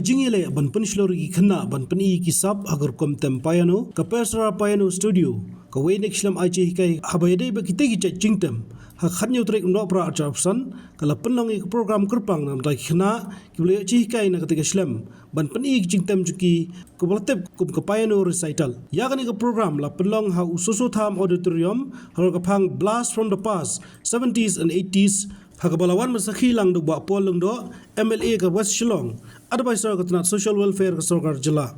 Jingïalam ban Penishlori Kana ban Peni Kisab agar kom tempayano ka Persara Piano Studio ka Wenek Shlam Aji kai habayade ba kitegi chat jingtem ha khanyo trek no pra achapsan kala penlong ik program kerpang nam dai khna kible chi kai na katika Shlam ban Peni jingtem juki ko balatep kum ka piano recital ya gani ka program la penlong ha usoso tham auditorium har ka phang blast from the past 70s and 80s Hakabalawan masakhi lang do ba pol lang do MLA ka West Shillong advisor ka tanat social welfare ka sarkar jila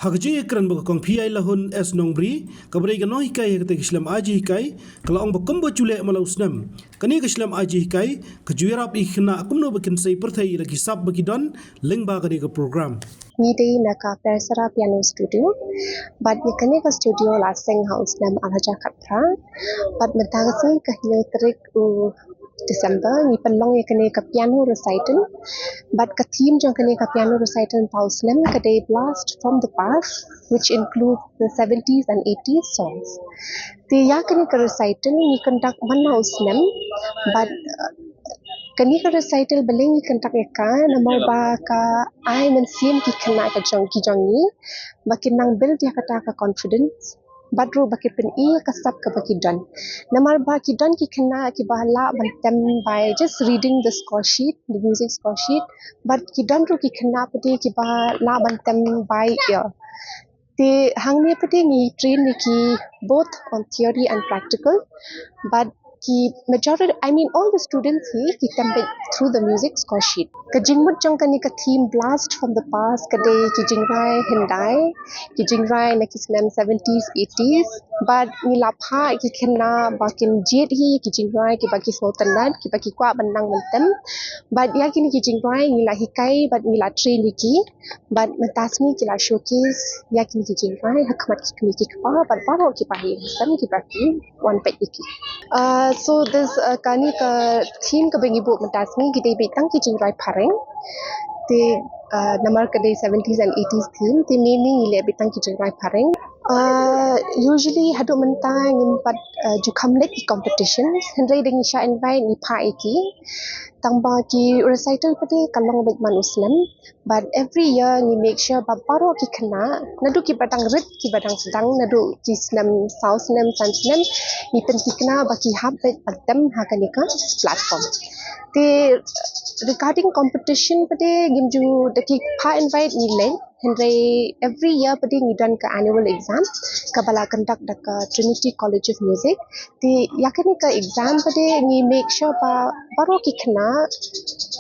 Hakaji ekran ba kong PI lahun S Nongbri kabre ka no hikai ka Shillong aji hikai kala ong ba kombo chule malausnam kani ka Shillong aji hikai ka juirap ikhna akumno bakin sai perthai lagi sab bagi don Lyngba ka ka program Ni naka Persara Piano Studio, but ni kani ka studio la sing house nam alaja katra, but mentagasi ka trik December ni penlong ya kani ka piano recital, but ka theme jong kani ka piano recital house nam ka day blast from the past, which includes the 70s and 80s songs. The ya kani ka recital ni conduct one house nam, but kani ka recital baling ni conduct ka namar ba ka ai men sim ki khana ka jong ni bakin nang build ya kata ka confidence badru bakin pen ka sab ka baki don namar ba ki don ki khana ki bala bantem by just reading the score sheet, the music score sheet, but ki don ru ki khana pati ki bala bantem by ear the hangni pati ni train ni ki both on theory and practical, but ki majority all the students here ki tempe through the music score sheet ka jingmut jong kani ka theme blast from the past ka day ki jingrai hindai ki jingrai na kisnam 70s 80s but ni lapha ki khna bakin jet hi ki jingrai ki baki sotanat ki baki kwa bandang mentem but ya kini ki jingrai ni la hikai but ni la train ki but matasmi ki la showcase ya kini ki jingrai hakmat ki kwa but baro ki pahi sam ki baki one page ki so this kani ka theme ka bengi bo matasmi ki dei betang ki jingrai phareng the namar ka dei 70s and 80s theme the meaning ile betang ki jingrai phareng usually hadu menta ngin pat jukam lek competitions hendrai ding sha invite ni pha ki tangba ki recital pati kalong bet manuslam but every year ni make sure babaro ki khana nadu ki badang rit ki badang sedang nadu ki snam south nam sansnam ni pen ki khana baki hab bet padam hakanika platform the regarding competition pati gimju daki pha invite ni len hendrai every year pati ni dan ka annual exam kabala conduct ka Trinity College of Music the yakani ka exam pati ni make sure baro ki khana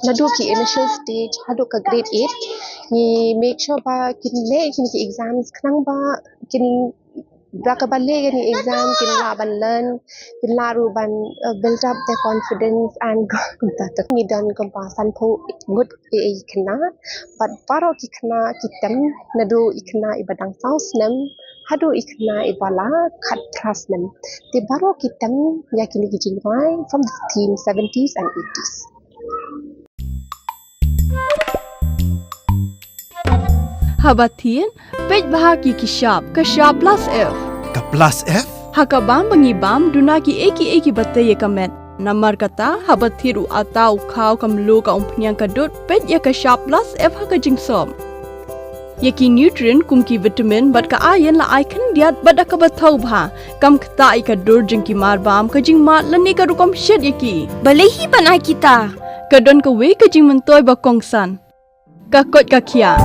nadu ki initial stage hadu ka grade 8 ni make sure kin le kin ki exams khnang ba kin Brakabale ni exam kin la ban learn kin la ru ban build up their confidence and ni dan kompasan pho good khna but baro ki khna kitam nadu ikhna ibadang south nam hadu ikhna ibala khat thras nam te baro kitam yakini ki jingrai from the theme 70s and 80s Habatin, pej bahagi kishap, kashap plus F. Ka plus F? Hakabam bangibam duna ki eki batte ye kamet. Namar kata habathiru atau khau kamlu ka umpnyang kadut pej ye kashap plus F haka jingsom. Yaki nutrient kumki vitamin bat ka ayan la icon diat bat ka bathau bha kam kta ka dur jingki marbam ka jingma lani ka rukom shed yaki. Balehi banai kita. Kadon ka we ka jing mentoy ba kongsan. Ka kot ka kia.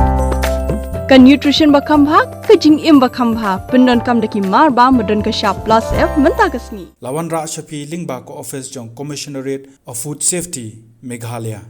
Ka nutrition bakam bha ka jing im bakam bha pendon kam daki mar ba modon ka sharp plus F menta kasni Lawan Ra Shapi Lyngba ko office jong commissionerate of food safety Meghalaya